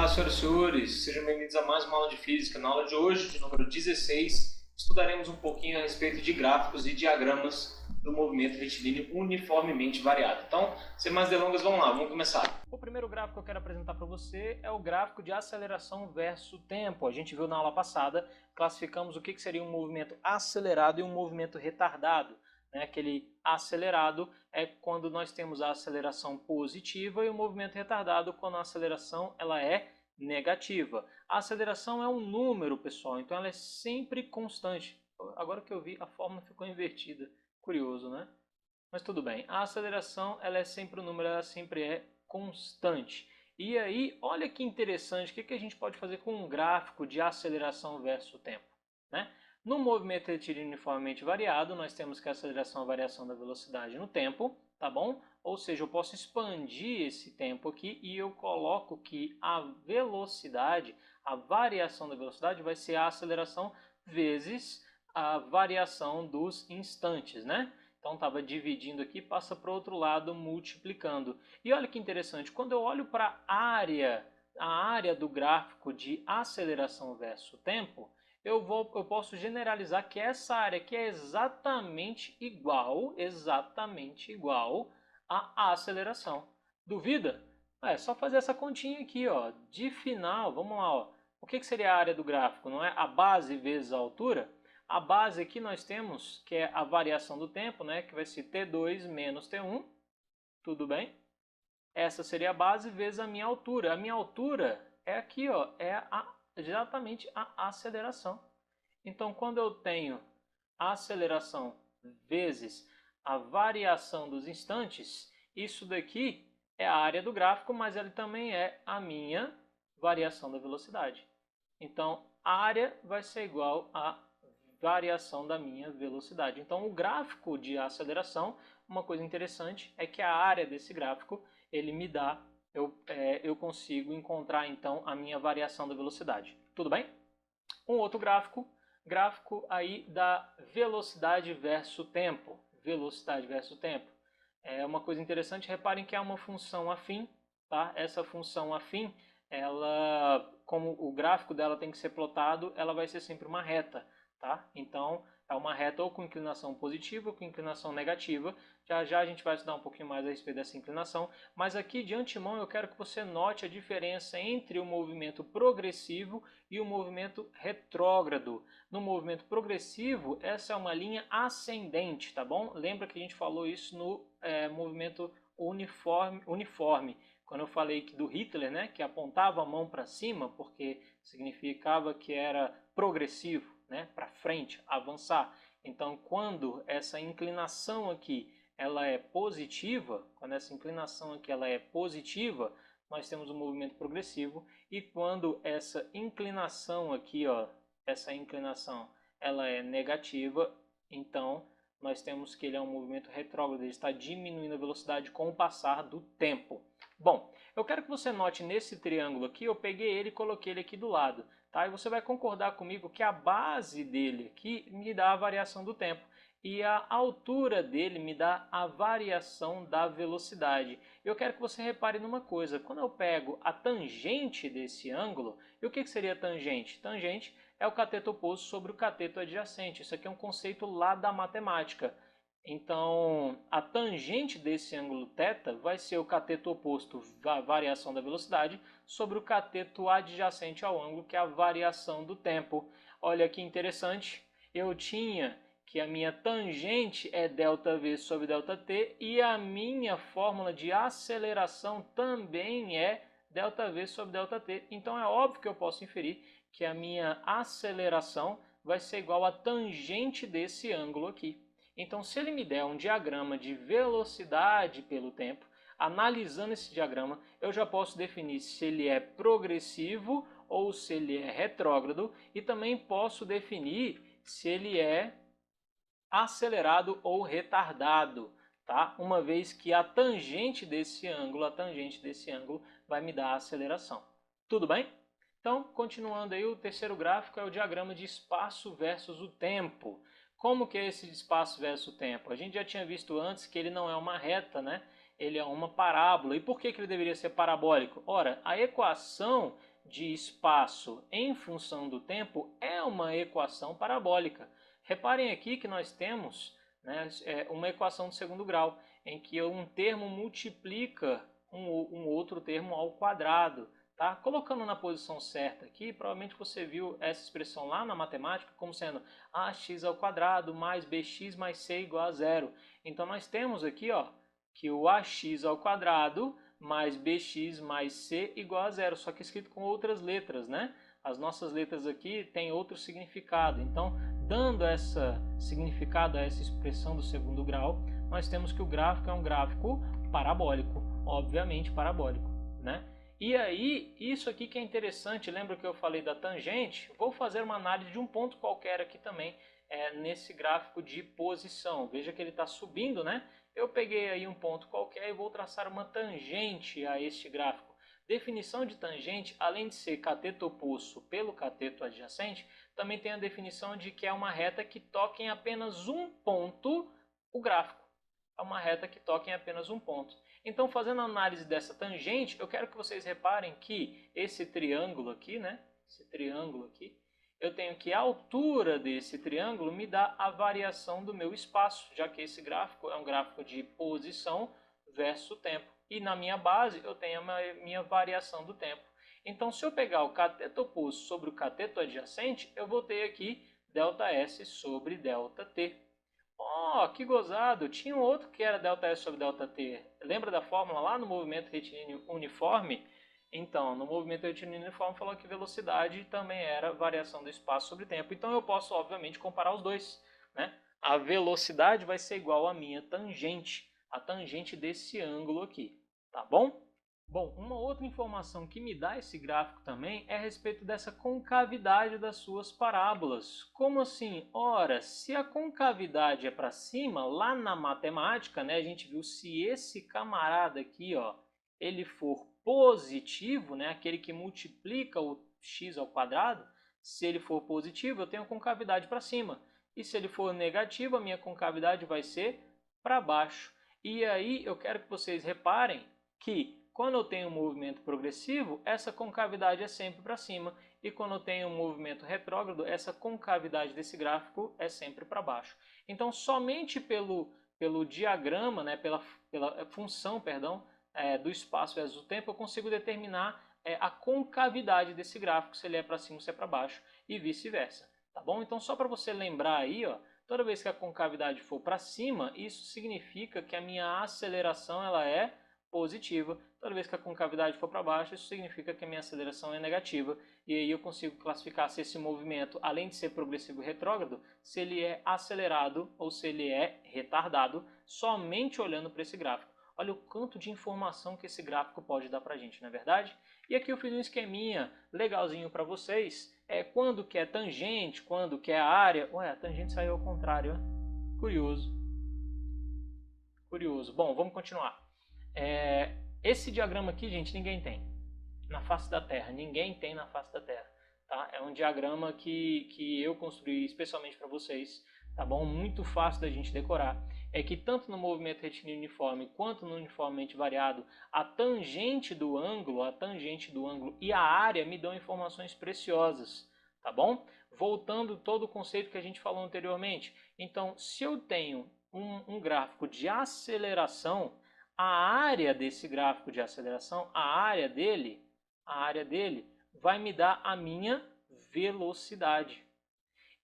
Olá, senhoras e senhores, sejam bem-vindos a mais uma aula de física. Na aula de hoje, de número 16, estudaremos um pouquinho a respeito de gráficos e diagramas do movimento retilíneo uniformemente variado. Então, sem mais delongas, vamos lá, vamos começar. O primeiro gráfico que eu quero apresentar para você é o gráfico de aceleração versus tempo. A gente viu na aula passada, classificamos o que seria um movimento acelerado e um movimento retardado. Aquele acelerado é quando nós temos a aceleração positiva e o movimento retardado quando a aceleração ela é negativa. A aceleração é um número, pessoal, então ela é sempre constante. Agora que eu vi, a fórmula ficou invertida. Curioso, né? Mas tudo bem. A aceleração ela é sempre um número, ela sempre é constante. E aí, olha que interessante, o que a gente pode fazer com um gráfico de aceleração versus tempo, né? No movimento retilíneo uniformemente variado, nós temos que a aceleração é a variação da velocidade no tempo, tá bom? Ou seja, eu posso expandir esse tempo aqui e eu coloco que a velocidade, a variação da velocidade vai ser a aceleração vezes a variação dos instantes, né? Então estava dividindo aqui, passa para o outro lado multiplicando. E olha que interessante, quando eu olho para a área do gráfico de aceleração versus tempo, eu posso generalizar que essa área aqui é exatamente igual à aceleração. Duvida? É só fazer essa continha aqui, ó, de final, vamos lá, ó. O que seria a área do gráfico? Não é a base vezes a altura? A base aqui nós temos que é a variação do tempo, né, que vai ser T2 menos T1, tudo bem? Essa seria a base vezes a minha altura. A minha altura é aqui, ó, exatamente a aceleração. Então, quando eu tenho a aceleração vezes a variação dos instantes, isso daqui é a área do gráfico, mas ele também é a minha variação da velocidade. Então, a área vai ser igual a variação da minha velocidade. Então, o gráfico de aceleração, uma coisa interessante é que a área desse gráfico, ele me dá, eu consigo encontrar então a minha variação da velocidade. Tudo bem? Um outro gráfico aí da velocidade versus tempo. Velocidade versus tempo. É uma coisa interessante, reparem que é uma função afim, tá? Essa função afim, ela, como o gráfico dela tem que ser plotado, ela vai ser sempre uma reta, tá? Então, é uma reta ou com inclinação positiva ou com inclinação negativa. Já já a gente vai estudar um pouquinho mais a respeito dessa inclinação, mas aqui de antemão eu quero que você note a diferença entre o movimento progressivo e o movimento retrógrado. No movimento progressivo, essa é uma linha ascendente, tá bom? Lembra que a gente falou isso no movimento uniforme, quando eu falei do Hitler, né, que apontava a mão para cima, porque significava que era progressivo, né, para frente, avançar. Então, quando essa inclinação aqui ela é positiva, quando essa inclinação aqui ela é positiva, nós temos um movimento progressivo, e quando essa inclinação aqui, ó, essa inclinação ela é negativa, então nós temos que ele é um movimento retrógrado, ele está diminuindo a velocidade com o passar do tempo. Bom, eu quero que você note nesse triângulo aqui, eu peguei ele e coloquei ele aqui do lado, tá? E você vai concordar comigo que a base dele aqui me dá a variação do tempo e a altura dele me dá a variação da velocidade. Eu quero que você repare numa coisa, quando eu pego a tangente desse ângulo, e o que seria a tangente? Tangente é o cateto oposto sobre o cateto adjacente. Isso aqui é um conceito lá da matemática. Então, a tangente desse ângulo θ vai ser o cateto oposto, a variação da velocidade, sobre o cateto adjacente ao ângulo, que é a variação do tempo. Olha que interessante, eu tinha que a minha tangente é ΔV sobre ΔT e a minha fórmula de aceleração também é ΔV sobre ΔT. Então é óbvio que eu posso inferir que a minha aceleração vai ser igual à tangente desse ângulo aqui. Então, se ele me der um diagrama de velocidade pelo tempo, analisando esse diagrama, eu já posso definir se ele é progressivo ou se ele é retrógrado, e também posso definir se ele é acelerado ou retardado, tá? Uma vez que a tangente desse ângulo vai me dar a aceleração. Tudo bem? Então, continuando aí, o terceiro gráfico é o diagrama de espaço versus o tempo. Como que é esse espaço versus o tempo? A gente já tinha visto antes que ele não é uma reta, né? Ele é uma parábola. E por que ele deveria ser parabólico? Ora, a equação de espaço em função do tempo é uma equação parabólica. Reparem aqui que nós temos, né, uma equação de segundo grau, em que um termo multiplica um outro termo ao quadrado. Tá? Colocando na posição certa aqui, provavelmente você viu essa expressão lá na matemática como sendo ax ao quadrado mais bx mais c igual a zero. Então nós temos aqui, ó, que o ax ao quadrado mais bx mais c igual a zero, só que escrito com outras letras, né? As nossas letras aqui têm outro significado. Então, dando esse significado a essa expressão do segundo grau, nós temos que o gráfico é um gráfico parabólico, obviamente parabólico, né? E aí, isso aqui que é interessante, lembra que eu falei da tangente? Vou fazer uma análise de um ponto qualquer aqui também, nesse gráfico de posição. Veja que ele está subindo, né? Eu peguei aí um ponto qualquer e vou traçar uma tangente a este gráfico. Definição de tangente, além de ser cateto oposto pelo cateto adjacente, também tem a definição de que é uma reta que toca em apenas um ponto o gráfico. É uma reta que toca em apenas um ponto. Então, fazendo a análise dessa tangente, eu quero que vocês reparem que esse triângulo aqui, né? Esse triângulo aqui, eu tenho que a altura desse triângulo me dá a variação do meu espaço, já que esse gráfico é um gráfico de posição versus tempo. E na minha base eu tenho a minha variação do tempo. Então, se eu pegar o cateto oposto sobre o cateto adjacente, eu vou ter aqui ΔS sobre ΔT. Oh, que gozado! Tinha um outro que era ΔS sobre ΔT. Lembra da fórmula lá no movimento retilíneo uniforme? Então, no movimento retilíneo uniforme falou que velocidade também era variação do espaço sobre tempo. Então eu posso, obviamente, comparar os dois, né? A velocidade vai ser igual à minha tangente, a tangente desse ângulo aqui, tá bom? Bom, uma outra informação que me dá esse gráfico também é a respeito dessa concavidade das suas parábolas. Como assim? Ora, se a concavidade é para cima, lá na matemática, né, a gente viu se esse camarada aqui, ó, ele for positivo, né, aquele que multiplica o x ao quadrado, se ele for positivo, eu tenho concavidade para cima. E se ele for negativo, a minha concavidade vai ser para baixo. E aí eu quero que vocês reparem que quando eu tenho um movimento progressivo, essa concavidade é sempre para cima. E quando eu tenho um movimento retrógrado, essa concavidade desse gráfico é sempre para baixo. Então, somente pelo diagrama, né, pela função, perdão, do espaço versus o tempo, eu consigo determinar a concavidade desse gráfico, se ele é para cima ou se é para baixo, e vice-versa. Tá bom? Então, só para você lembrar aí, ó, toda vez que a concavidade for para cima, isso significa que a minha aceleração ela é positiva. Toda vez que a concavidade for para baixo, isso significa que a minha aceleração é negativa. E aí eu consigo classificar se esse movimento, além de ser progressivo e retrógrado, se ele é acelerado ou se ele é retardado, somente olhando para esse gráfico. Olha o quanto de informação que esse gráfico pode dar para a gente, não é verdade? E aqui eu fiz um esqueminha legalzinho para vocês. Quando que é tangente, quando que é a área. Ué, a tangente saiu ao contrário. Ó. Curioso. Curioso. Bom, vamos continuar. Esse diagrama aqui, gente, ninguém tem na face da Terra. Ninguém tem na face da Terra. Tá? É um diagrama que eu construí especialmente para vocês. Tá bom? Muito fácil da gente decorar. É que tanto no movimento retilíneo uniforme quanto no uniformemente variado, a tangente do ângulo e a área me dão informações preciosas. Tá bom? Voltando todo o conceito que a gente falou anteriormente. Então, se eu tenho um gráfico de aceleração, a área desse gráfico de aceleração, a área dele vai me dar a minha velocidade.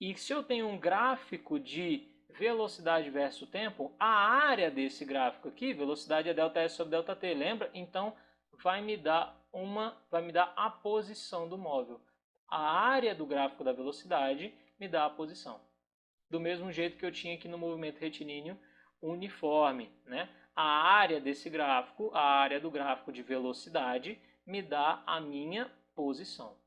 E se eu tenho um gráfico de velocidade versus tempo, a área desse gráfico aqui, velocidade é ΔS sobre ΔT, lembra? Então vai me dar a posição do móvel. A área do gráfico da velocidade me dá a posição. Do mesmo jeito que eu tinha aqui no movimento retilíneo uniforme, né? A área desse gráfico, a área do gráfico de velocidade, me dá a minha posição.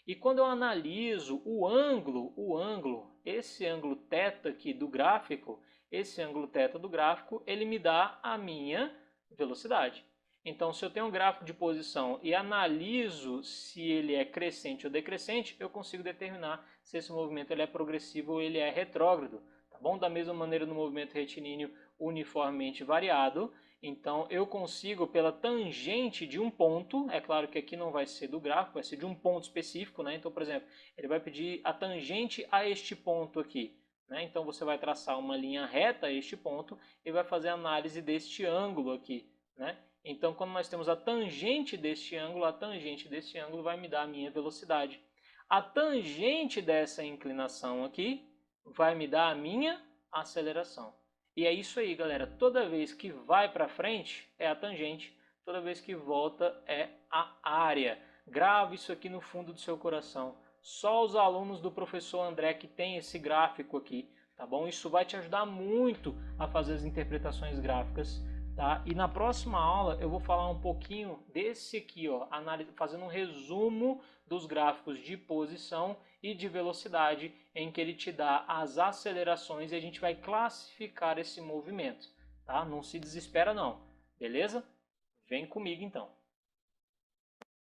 E quando eu analiso o ângulo, esse ângulo θ aqui do gráfico, ele me dá a minha velocidade. Então, se eu tenho um gráfico de posição e analiso se ele é crescente ou decrescente, eu consigo determinar se esse movimento ele é progressivo ou ele é retrógrado. Tá bom? Da mesma maneira no movimento retilíneo uniformemente variado. Então, eu consigo, pela tangente de um ponto, é claro que aqui não vai ser do gráfico, vai ser de um ponto específico, né? Então, por exemplo, ele vai pedir a tangente a este ponto aqui, né? Então, você vai traçar uma linha reta a este ponto e vai fazer a análise deste ângulo aqui, né? Então, quando nós temos a tangente deste ângulo, a tangente deste ângulo vai me dar a minha velocidade. A tangente dessa inclinação aqui vai me dar a minha aceleração. E é isso aí, galera. Toda vez que vai para frente é a tangente, toda vez que volta é a área. Grave isso aqui no fundo do seu coração. Só os alunos do professor André que tem esse gráfico aqui, tá bom? Isso vai te ajudar muito a fazer as interpretações gráficas, tá? E na próxima aula eu vou falar um pouquinho desse aqui, ó, fazendo um resumo dos gráficos de posição e de velocidade, em que ele te dá as acelerações e a gente vai classificar esse movimento, tá? Não se desespera não, beleza? Vem comigo então.